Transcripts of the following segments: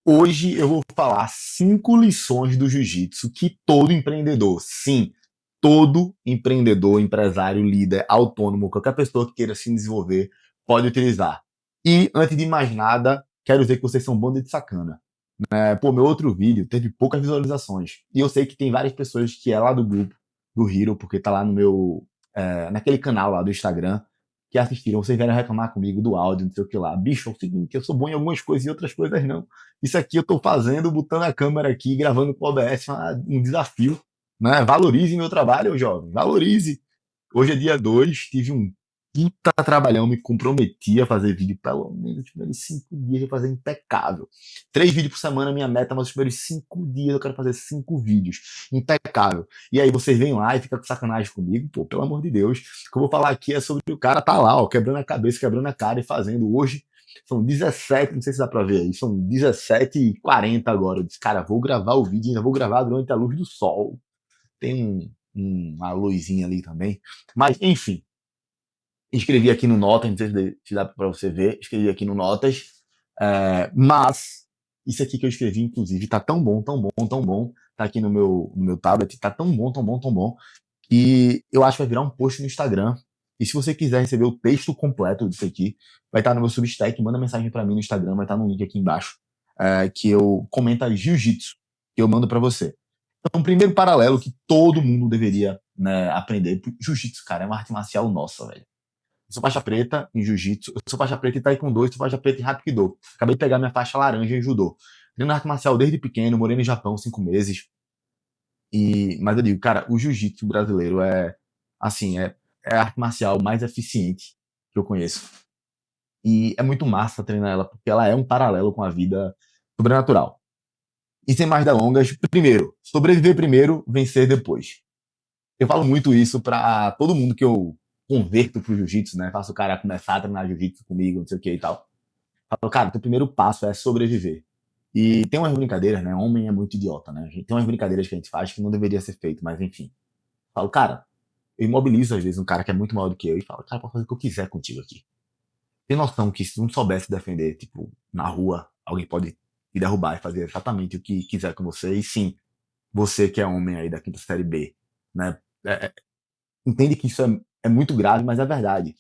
Hoje eu vou falar 5 lições do jiu-jitsu que todo empreendedor, sim, todo empreendedor, empresário, líder, autônomo, qualquer pessoa que queira se desenvolver pode utilizar. E antes de mais nada, quero dizer que vocês são um bando de sacana. Pô, meu outro vídeo teve poucas visualizações. E eu sei que tem várias pessoas que é lá do grupo do Hero, porque tá lá no meu. Naquele canal lá do Instagram, que assistiram. Vocês vieram reclamar comigo do áudio, não sei o que lá. Bicho, é o seguinte, eu sou bom em algumas coisas e outras coisas não. Isso aqui eu tô fazendo, botando a câmera aqui, gravando com o OBS, um desafio. Né? Valorize meu trabalho, jovem. Valorize. Hoje é dia 2, tive um puta trabalhão, me comprometi a fazer vídeo pelo menos os primeiros 5 dias, eu fazer impecável. 3 vídeos por semana é minha meta, mas os primeiros 5 dias eu quero fazer 5 vídeos. Impecável. E aí vocês vêm lá e ficam com sacanagem comigo, pô, pelo amor de Deus. O que eu vou falar aqui é sobre o cara tá lá, ó, quebrando a cabeça, quebrando a cara e fazendo. Hoje são 17, não sei se dá pra ver aí, são 17h40 agora. Eu disse, cara, vou gravar o vídeo, ainda vou gravar durante a luz do sol. Tem uma luzinha ali também. Mas, enfim, escrevi aqui no Notas, não sei se dá para você ver, escrevi aqui no Notas, mas isso aqui que eu escrevi, inclusive, tá tão bom, tão bom, tão bom, tá aqui no meu tablet, tá tão bom, tão bom, tão bom, que eu acho que vai virar um post no Instagram. E se você quiser receber o texto completo disso aqui, vai estar no meu Substack, manda mensagem para mim no Instagram, vai estar no link aqui embaixo, que eu comento jiu-jitsu, que eu mando para você. Então, o primeiro paralelo que todo mundo deveria, né, aprender, jiu-jitsu, cara, é uma arte marcial nossa, velho. Eu sou faixa preta em jiu-jitsu, eu sou faixa preta em taekwondo, eu sou faixa preta em hapkido. Acabei de pegar minha faixa laranja em judô. Treino arte marcial desde pequeno, morei no Japão 5 meses. Mas eu digo, cara, o jiu-jitsu brasileiro assim, é a arte marcial mais eficiente que eu conheço. E é muito massa treinar ela, porque ela é um paralelo com a vida sobrenatural. E sem mais delongas, primeiro, sobreviver primeiro, vencer depois. Eu falo muito isso pra todo mundo que eu converto pro jiu-jitsu, né? Faço o cara começar a treinar jiu-jitsu comigo, não sei o que e tal. Falo, cara, teu primeiro passo é sobreviver. E tem umas brincadeiras, né? Homem é muito idiota, né? Tem umas brincadeiras que a gente faz que não deveria ser feito, mas enfim. Falo, cara, eu imobilizo às vezes um cara que é muito maior do que eu e falo, cara, posso fazer o que eu quiser contigo aqui. Tem noção que se não soubesse defender, tipo, na rua, alguém pode te derrubar e fazer exatamente o que quiser com você. E sim, você que é homem aí da quinta série B, né? Entende que isso é muito grave, mas é verdade.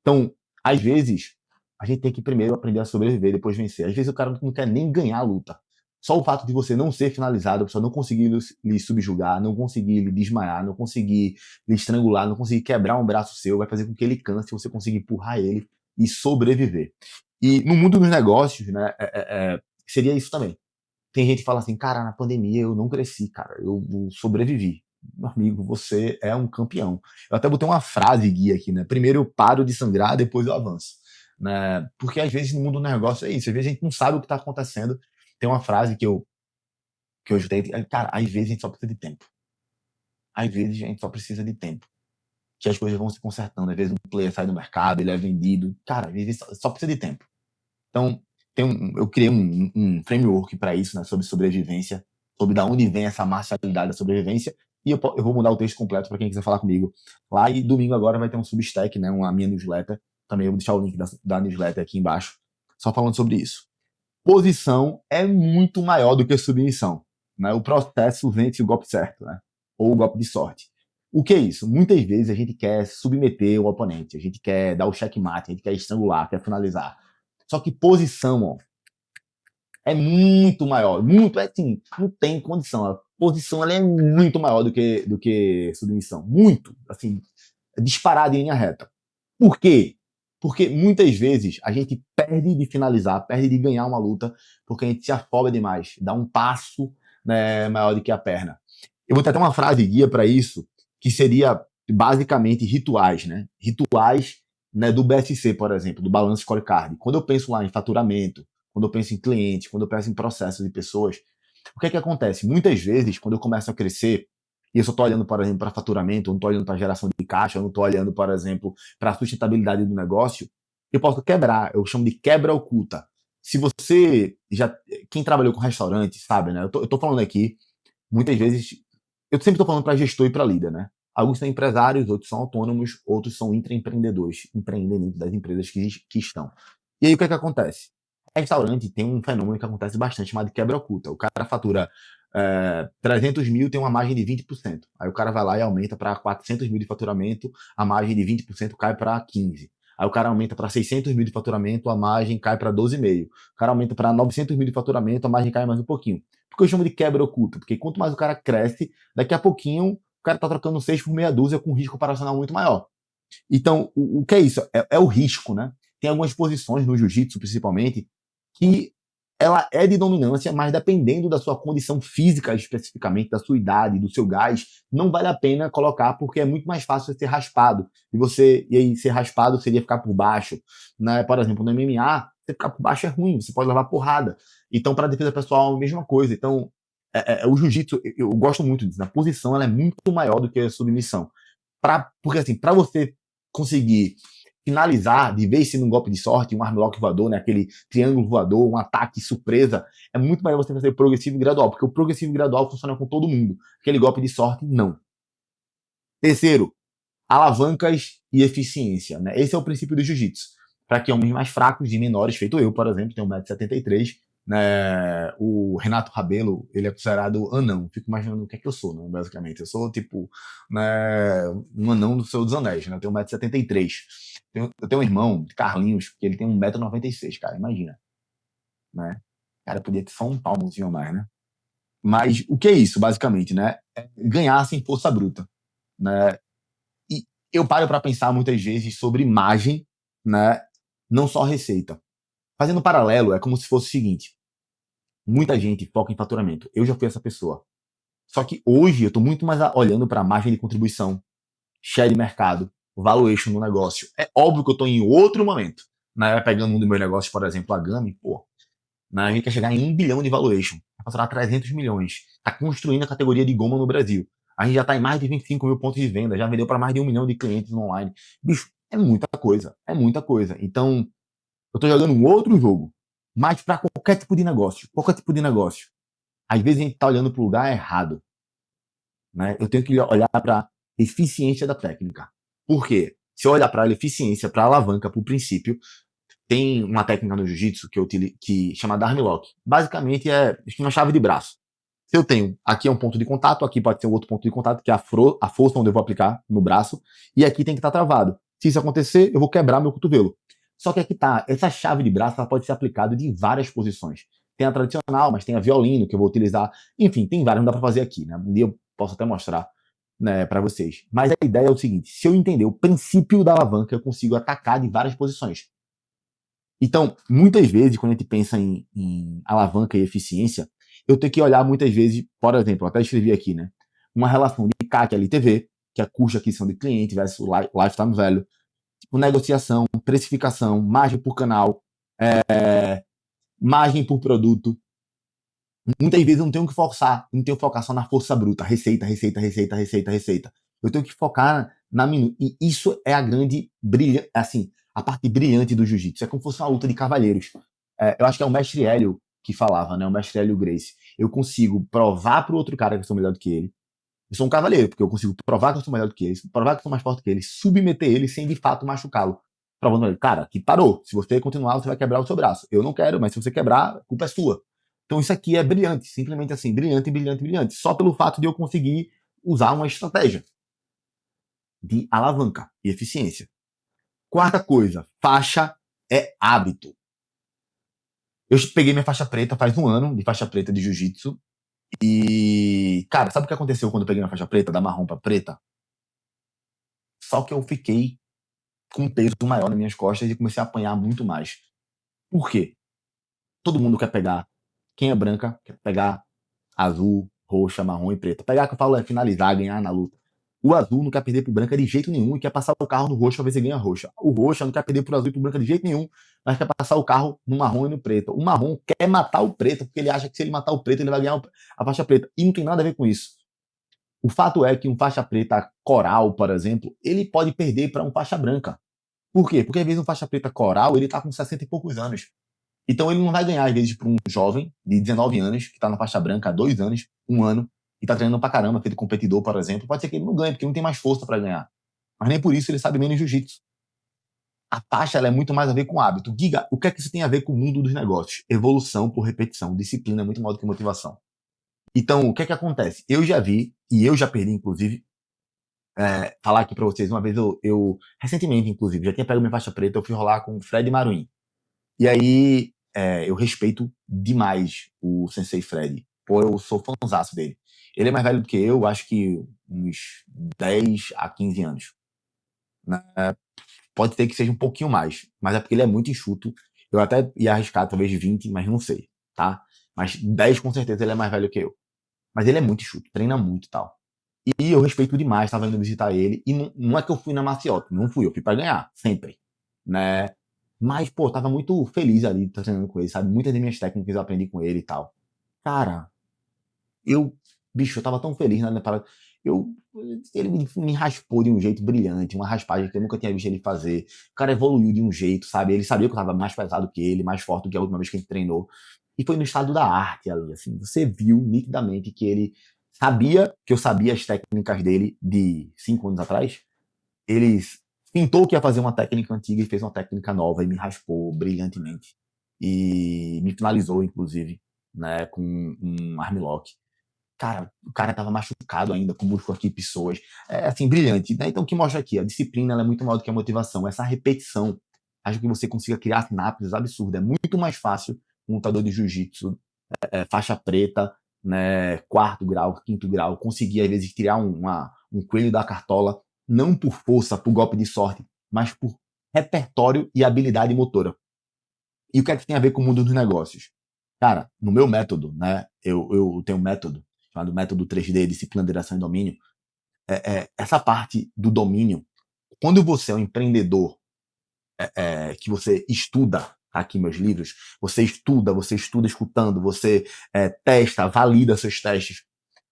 Então, às vezes, a gente tem que primeiro aprender a sobreviver, depois vencer. Às vezes o cara não quer nem ganhar a luta. Só o fato de você não ser finalizado, a pessoa não conseguir lhe subjugar, não conseguir lhe desmaiar, não conseguir lhe estrangular, não conseguir quebrar um braço seu, vai fazer com que ele canse, você conseguir empurrar ele e sobreviver. E no mundo dos negócios, né, seria isso também. Tem gente que fala assim, cara, na pandemia eu não cresci, cara, eu sobrevivi. Meu amigo, você é um campeão. Eu até botei uma frase guia aqui, né? Primeiro eu paro de sangrar, depois eu avanço. Né? Porque às vezes no mundo do negócio é isso, às vezes a gente não sabe o que está acontecendo. Tem uma frase que eu ajudei, cara, às vezes a gente só precisa de tempo. Às vezes a gente só precisa de tempo. Que as coisas vão se consertando. Às vezes um player sai do mercado, ele é vendido. Cara, às vezes só precisa de tempo. Então, eu criei um framework para isso, né, sobre sobrevivência, sobre da onde vem essa marcialidade da sobrevivência. E eu vou mudar o texto completo para quem quiser falar comigo lá. E domingo agora vai ter um Substack, né, uma minha newsletter. Também eu vou deixar o link da newsletter aqui embaixo, só falando sobre isso. Posição é muito maior do que submissão. Né? O processo vence o golpe certo, né? Ou o golpe de sorte. O que é isso? Muitas vezes a gente quer submeter o oponente, a gente quer dar o checkmate, a gente quer estrangular, quer finalizar. Só que posição, ó, é muito maior. Muito, assim, não tem condição. A posição ela é muito maior do que submissão. Muito, assim, disparada em linha reta. Por quê? Porque muitas vezes a gente perde de finalizar, perde de ganhar uma luta, porque a gente se afoba demais, dá um passo, né, maior do que a perna. Eu vou ter até uma frase guia para isso, que seria basicamente rituais, né? Rituais, né, do BSC, por exemplo, do Balance Scorecard. Quando eu penso lá em faturamento, quando eu penso em cliente, quando eu penso em processos de pessoas, o que é que acontece? Muitas vezes, quando eu começo a crescer, e eu só estou olhando, por exemplo, para faturamento, eu não estou olhando para geração de caixa, eu não estou olhando, por exemplo, para a sustentabilidade do negócio, eu posso quebrar, eu chamo de quebra oculta. Se você já, quem trabalhou com restaurante, sabe, né? Eu tô falando aqui, muitas vezes, eu sempre estou falando para gestor e para líder, né? Alguns são empresários, outros são autônomos, outros são intraempreendedores, empreendem dentro das empresas que estão. E aí o que é que acontece? Restaurante tem um fenômeno que acontece bastante, chamado quebra oculta. O cara fatura 300 mil, tem uma margem de 20%. Aí o cara vai lá e aumenta para 400 mil de faturamento, a margem de 20% cai para 15%. Aí o cara aumenta para 600 mil de faturamento, a margem cai para 12,5%. O cara aumenta para 900 mil de faturamento, a margem cai mais um pouquinho. Por que eu chamo de quebra oculta? Porque quanto mais o cara cresce, daqui a pouquinho o cara está trocando 6 por meia dúzia com um risco operacional muito maior. Então, o que é isso? É o risco, né? Tem algumas posições no jiu-jitsu, principalmente, que ela é de dominância, mas dependendo da sua condição física especificamente, da sua idade, do seu gás, não vale a pena colocar porque é muito mais fácil você ser raspado. E aí ser raspado seria ficar por baixo, né? Por exemplo, no MMA, você ficar por baixo é ruim, você pode levar porrada. Então, para defesa pessoal, é a mesma coisa. Então, o jiu-jitsu, eu gosto muito disso. A posição ela é muito maior do que a submissão. Porque assim, para você conseguir finalizar, de vez em um golpe de sorte, um armlock voador, né, aquele triângulo voador, um ataque surpresa, é muito melhor você fazer progressivo e gradual, porque o progressivo e gradual funciona com todo mundo. Aquele golpe de sorte, não. Terceiro, alavancas e eficiência. Né? Esse é o princípio do jiu-jitsu. Para que homens mais fracos, de menores, feito eu, por exemplo, tenho 1,73 m, né? O Renato Rabelo, ele é considerado anão. Fico imaginando o que é que eu sou, né? Basicamente. Eu sou, tipo, né, um anão do Senhor dos Anéis, né? Eu tenho 1,73 m. Eu tenho um irmão, Carlinhos, que ele tem 1,96 m, cara, imagina. Né? Cara, podia ter só um palmozinho a mais, né? Mas o que é isso, basicamente, né? É ganhar sem força bruta, né? E eu paro para pensar muitas vezes sobre imagem, né? Não só receita. Fazendo um paralelo, é como se fosse o seguinte: muita gente foca em faturamento. Eu já fui essa pessoa. Só que hoje eu estou muito mais olhando para a margem de contribuição, share de mercado, valuation no negócio. É óbvio que eu estou em outro momento. Né? Pegando um dos meus negócios, por exemplo, a Gami, pô, né? A gente quer chegar em 1 bilhão de valuation, vai faturar 300 milhões. Está construindo a categoria de goma no Brasil. A gente já está em mais de 25 mil pontos de venda, já vendeu para mais de 1 milhão de clientes no online. Bicho, é muita coisa, é muita coisa. Então, eu estou jogando um outro jogo, mas para qualquer tipo de negócio, qualquer tipo de negócio. Às vezes a gente está olhando para o lugar errado. Né? Eu tenho que olhar para a eficiência da técnica. Por quê? Se eu olhar para a eficiência, para a alavanca, para o princípio, tem uma técnica no jiu-jitsu que chama armlock. Basicamente é uma chave de braço. Se eu tenho, aqui é um ponto de contato, aqui pode ser outro ponto de contato, que é a força onde eu vou aplicar no braço, e aqui tem que estar travado. Se isso acontecer, eu vou quebrar meu cotovelo. Só que aqui tá, essa chave de braço ela pode ser aplicada de várias posições. Tem a tradicional, mas tem a violino, que eu vou utilizar. Enfim, tem várias, não dá para fazer aqui, né? Um dia eu posso até mostrar, né, para vocês. Mas a ideia é o seguinte: se eu entender o princípio da alavanca, eu consigo atacar de várias posições. Então, muitas vezes, quando a gente pensa em alavanca e eficiência, eu tenho que olhar muitas vezes, por exemplo, eu até escrevi aqui, né? Uma relação de CAC LTV, que é custo de aquisição de cliente versus lifetime value, tipo, negociação, precificação, margem por canal, margem por produto. Muitas vezes eu não tenho que forçar, não tenho que focar só na força bruta, receita, receita, receita, receita, receita. Eu tenho que focar na minuta. E isso é a grande brilha, assim, a parte brilhante do jiu-jitsu. É como se fosse uma luta de cavalheiros. Eu acho que é o mestre Hélio que falava, né? O mestre Hélio Gracie. Eu consigo provar pro outro cara que eu sou melhor do que ele. Eu sou um cavaleiro, porque eu consigo provar que eu sou melhor do que ele, provar que eu sou mais forte que ele, submeter ele sem de fato machucá-lo. Provando ele, cara, que parou. Se você continuar, você vai quebrar o seu braço. Eu não quero, mas se você quebrar, a culpa é sua. Então isso aqui é brilhante, simplesmente assim, brilhante, brilhante, brilhante. Só pelo fato de eu conseguir usar uma estratégia de alavanca e eficiência. Quarta coisa, faixa é hábito. Eu peguei minha faixa preta faz um ano de faixa preta de jiu-jitsu. E, cara, sabe o que aconteceu quando eu peguei minha faixa preta, da marrom pra preta? Só que eu fiquei com um peso maior nas minhas costas e comecei a apanhar muito mais. Por quê? Todo mundo quer pegar. Quem é branca quer pegar azul, roxa, marrom e preta. Pegar que eu falo é finalizar, ganhar na luta. O azul não quer perder pro branca de jeito nenhum e quer passar o carro no roxo pra ver se ganha roxa. O roxa não quer perder pro azul e pro branca de jeito nenhum, mas quer passar o carro no marrom e no preto. O marrom quer matar o preto porque ele acha que se ele matar o preto ele vai ganhar a faixa preta. E não tem nada a ver com isso. O fato é que um faixa preta coral, por exemplo, ele pode perder para um faixa branca. Por quê? Porque às vezes um faixa preta coral, ele tá com 60 e poucos anos. Então ele não vai ganhar, às vezes, para um jovem de 19 anos, que tá na faixa branca há 2 anos, 1 ano, e tá treinando pra caramba, aquele competidor, por exemplo, pode ser que ele não ganhe, porque não tem mais força para ganhar. Mas nem por isso ele sabe menos jiu-jitsu. A faixa ela é muito mais a ver com hábito. Diga, o que é que isso tem a ver com o mundo dos negócios? Evolução por repetição. Disciplina é muito maior do que motivação. Então, o que é que acontece? Eu já vi, e eu já perdi, inclusive, falar aqui pra vocês, uma vez recentemente, inclusive, já tinha pego minha faixa preta, eu fui rolar com o Fred Maruim. E aí, eu respeito demais o Sensei Fred. Pô, eu sou fãzaço dele. Ele é mais velho do que eu, acho que uns 10 a 15 anos. Né? Pode ser que seja um pouquinho mais, mas é porque ele é muito enxuto. Eu até ia arriscar talvez 20, mas não sei, tá? Mas 10 com certeza ele é mais velho que eu. Mas ele é muito enxuto, treina muito e tal. E eu respeito demais, estava indo visitar ele. E não é que eu fui na maciota, não fui, eu fui pra ganhar, sempre. Né? Mas, pô, tava muito feliz ali treinando com ele, sabe? Muitas das minhas técnicas eu aprendi com ele e tal. Cara, eu, bicho, eu tava tão feliz na parada. Eu, ele me raspou de um jeito brilhante, uma raspagem que eu nunca tinha visto ele fazer. O cara evoluiu de um jeito, sabe? Ele sabia que eu tava mais pesado que ele, mais forte do que a última vez que a gente treinou. E foi no estado da arte ali, assim. Você viu nitidamente que ele sabia que eu sabia as técnicas dele de 5 anos atrás. Ele pintou que ia fazer uma técnica antiga e fez uma técnica nova e me raspou brilhantemente. E me finalizou, inclusive, né, com um armlock. Cara, o cara tava machucado ainda, com músculo aqui, pessoas. É, assim, brilhante. Né? Então, o que mostra aqui? A disciplina ela é muito maior do que a motivação. Essa repetição faz com que você consiga criar sinapses absurdas. É muito mais fácil um lutador de jiu-jitsu, faixa preta, né, quarto grau, quinto grau, conseguir, às vezes, criar um coelho da cartola, não por força, por golpe de sorte, mas por repertório e habilidade motora. E o que é que tem a ver com o mundo dos negócios? Cara, no meu método, né? Eu tenho um método chamado método 3D, disciplina, direção e domínio. Essa parte do domínio, quando você é um empreendedor que você estuda, tá aqui meus livros, você estuda escutando, você testa, valida seus testes.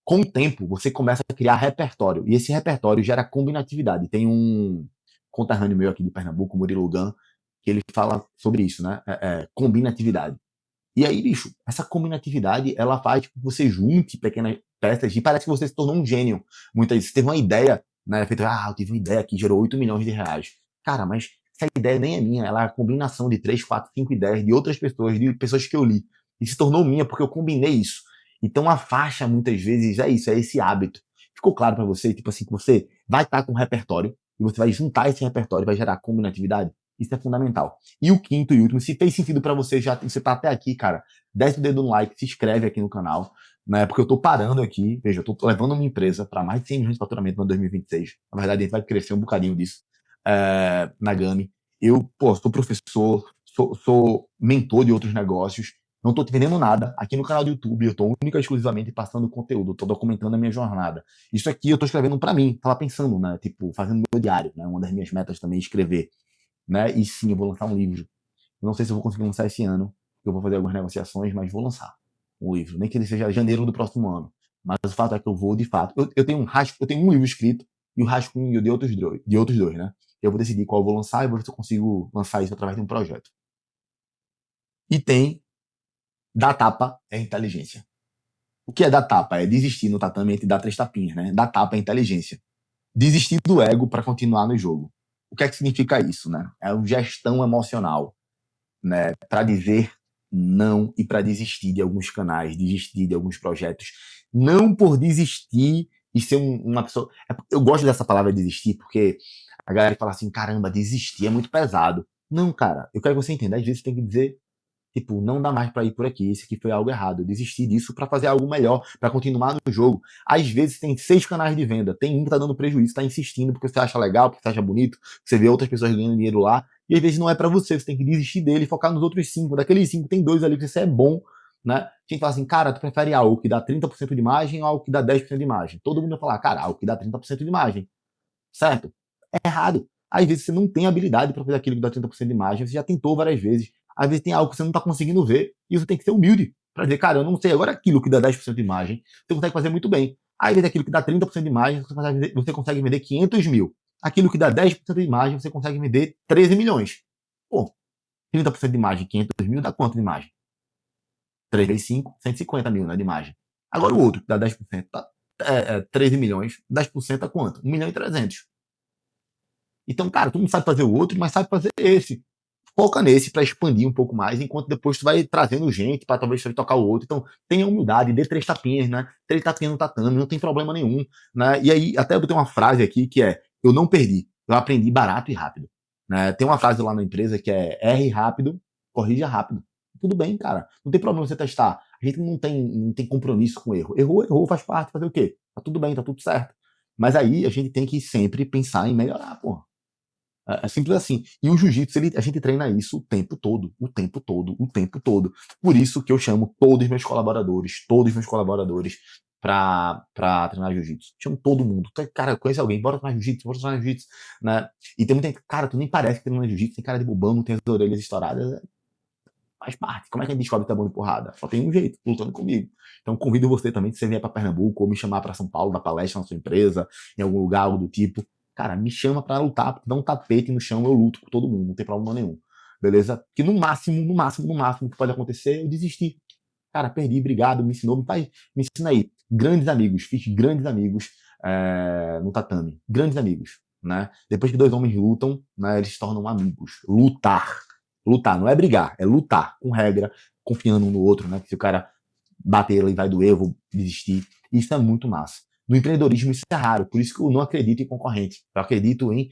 Com o tempo, você começa a criar repertório. E esse repertório gera combinatividade. Tem um conterrâneo meu aqui de Pernambuco, Murilo Gun, que ele fala sobre isso, né? Combinatividade. E aí, bicho, essa combinatividade, ela faz com que você junte pequenas peças e parece que você se tornou um gênio. Muitas vezes, você teve uma ideia, né? Feito, eu tive uma ideia que gerou 8 milhões de reais. Cara, mas essa ideia nem é minha, ela é a combinação de 3, 4, 5 ideias de outras pessoas, de pessoas que eu li. E se tornou minha porque eu combinei isso. Então a faixa, muitas vezes, é isso, é esse hábito. Ficou claro para você, tipo assim, que você vai estar com um repertório e você vai juntar esse repertório, vai gerar combinatividade. Isso é fundamental. E o quinto e último, se fez sentido para você, já você tá até aqui, cara, desce o dedo no like, se inscreve aqui no canal, né? Porque eu tô parando aqui, veja, eu tô levando minha empresa para mais de 100 milhões de faturamento no 2026. Na verdade, a gente vai crescer um bocadinho disso na Gami. Eu, pô, sou professor, sou mentor de outros negócios, não tô te vendendo nada. Aqui no canal do YouTube, eu tô única e exclusivamente passando conteúdo, tô documentando a minha jornada. Isso aqui eu tô escrevendo para mim, tava pensando, né? Tipo, fazendo meu diário, né? Uma das minhas metas também é escrever, né? E sim, eu vou lançar um livro. Não sei se eu vou conseguir lançar esse ano, eu vou fazer algumas negociações, mas vou lançar um livro. Nem que ele seja janeiro do próximo ano. Mas o fato é que eu vou, de fato. Eu tenho eu tenho um livro escrito e o rascunho de outros dois, né? Eu vou decidir qual eu vou lançar e vou ver se eu consigo lançar isso através de um projeto. E tem dar tapa é inteligência. O que é dar tapa? É desistir no tatame e dar 3 tapinhas, né? Dar tapa é inteligência. Desistir do ego para continuar no jogo. O que é que significa isso, né? É uma gestão emocional, né, para dizer não e para desistir de alguns canais, desistir de alguns projetos. Não por desistir e ser uma pessoa. Eu gosto dessa palavra desistir porque a galera fala assim: caramba, desistir é muito pesado. Não, cara, eu quero que você entenda. Às vezes você tem que dizer, tipo, não dá mais para ir por aqui, isso aqui foi algo errado. Eu desisti disso para fazer algo melhor, para continuar no jogo. Às vezes tem 6 canais de venda, tem um que tá dando prejuízo, tá insistindo porque você acha legal, porque você acha bonito, você vê outras pessoas ganhando dinheiro lá, e às vezes não é para você, você tem que desistir dele e focar nos outros 5. Daqueles 5 tem 2 ali que você é bom, né? A gente fala assim, cara, tu prefere algo que dá 30% de margem ou algo que dá 10% de margem? Todo mundo vai falar, cara, algo que dá 30% de margem, certo? É errado. Às vezes você não tem habilidade para fazer aquilo que dá 30% de margem, você já tentou várias vezes. Às vezes tem algo que você não está conseguindo ver e você tem que ser humilde para dizer, cara, eu não sei. Agora aquilo que dá 10% de margem, você consegue fazer muito bem. Às vezes aquilo que dá 30% de margem, você consegue vender 500 mil. Aquilo que dá 10% de margem, você consegue vender 13 milhões. Pô, 30% de margem, 500 mil, dá quanto de margem? 3 vezes 5, 150 mil, né, de margem. Agora o outro, que dá 10%, tá, 13 milhões, 10% a quanto? 1 milhão e 300. Então, cara, tu não sabe fazer o outro, mas sabe fazer esse. Foca nesse para expandir um pouco mais, enquanto depois tu vai trazendo gente para talvez tocar o outro. Então, tenha humildade, dê 3 tapinhas, né? 3 tapinhas no tatame, não tem problema nenhum, né? E aí, até eu botei uma frase aqui que é: eu não perdi, eu aprendi barato e rápido. Né? Tem uma frase lá na empresa que é: erre rápido, corrija rápido. Tudo bem, cara. Não tem problema você testar. A gente não tem compromisso com erro. Errou, errou, faz parte, fazer o quê? Tá tudo bem, tá tudo certo. Mas aí a gente tem que sempre pensar em melhorar, pô. É simples assim. E o jiu-jitsu, a gente treina isso o tempo todo, o tempo todo, o tempo todo. Por isso que eu chamo todos os meus colaboradores pra treinar jiu-jitsu. Chamo todo mundo. Cara, conhece alguém, bora treinar jiu-jitsu, bora treinar jiu-jitsu, né? E tem muita gente, cara, tu nem parece que treina jiu-jitsu, tem cara de bobão, não tem as orelhas estouradas. Faz parte. Como é que a gente descobre que tá bom de porrada? Só tem um jeito, lutando comigo. Então convido você também, se você vier para Pernambuco ou me chamar para São Paulo, dar palestra na sua empresa, em algum lugar, algo do tipo. Cara, me chama para lutar, dá um tapete no chão, eu luto com todo mundo, não tem problema nenhum. Beleza? Que no máximo, no máximo, no máximo que pode acontecer é eu desistir. Cara, perdi, obrigado, me ensinou, me ensina aí. Grandes amigos, fiz grandes amigos no tatame. Grandes amigos, né? Depois que dois homens lutam, né, eles se tornam amigos. Lutar. Lutar, não é brigar, é lutar, com regra, confiando um no outro, né? Que se o cara bater, ele vai doer, eu vou desistir. Isso é muito massa. No empreendedorismo isso é raro, por isso que eu não acredito em concorrente. Eu acredito em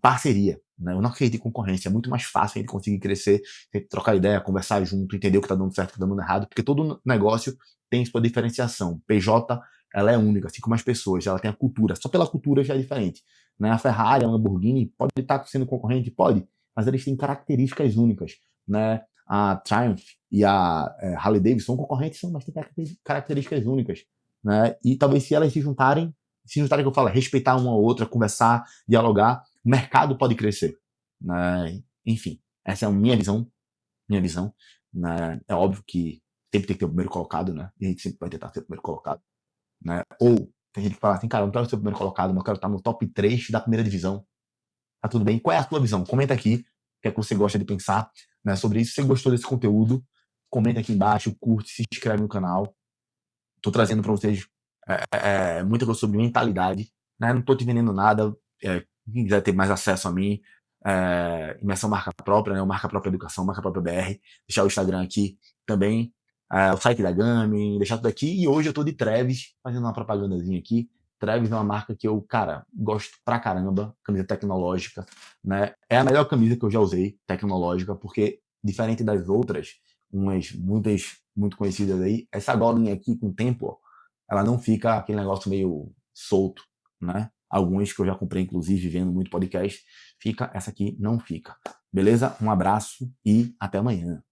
parceria. Né? Eu não acredito em concorrência. É muito mais fácil a gente conseguir crescer, trocar ideia, conversar junto, entender o que está dando certo e o que está dando errado, porque todo negócio tem sua diferenciação. PJ, ela é única, assim como as pessoas, ela tem a cultura. Só pela cultura já é diferente. Né? A Ferrari, a Lamborghini, pode estar sendo concorrente? Pode, mas eles têm características únicas. Né? A Triumph e a Harley Davidson são concorrentes, mas têm características únicas. Né? E talvez se elas se juntarem, que eu falo, respeitar uma ou outra, conversar, dialogar, o mercado pode crescer. Né? Enfim, essa é a minha visão. Né? É óbvio que sempre tem que ter o primeiro colocado, né? E a gente sempre vai tentar ser o primeiro colocado. Né? Ou tem gente que fala assim, cara, eu não quero ser o primeiro colocado, mas eu quero estar no top 3 da primeira divisão. Tá tudo bem? Qual é a tua visão? Comenta aqui o que é que você gosta de pensar, né, sobre isso. Se você gostou desse conteúdo, comenta aqui embaixo, curte, se inscreve no canal. Tô trazendo para vocês muita coisa sobre mentalidade. Né? Não tô te vendendo nada. Quem quiser ter mais acesso a mim, imersão marca própria, né? Marca própria educação, marca própria BR. Deixar o Instagram aqui também. O site da Gami, deixar tudo aqui. E hoje eu tô de Treves, fazendo uma propagandazinha aqui. Treves é uma marca que eu, cara, gosto pra caramba, camisa tecnológica, né? É a melhor camisa que eu já usei, tecnológica, porque diferente das outras, muitas muito conhecidas aí, essa golinha aqui com o tempo, ó, ela não fica aquele negócio meio solto, né? Alguns que eu já comprei, inclusive, vendo muito podcast, essa aqui não fica. Beleza? Um abraço e até amanhã.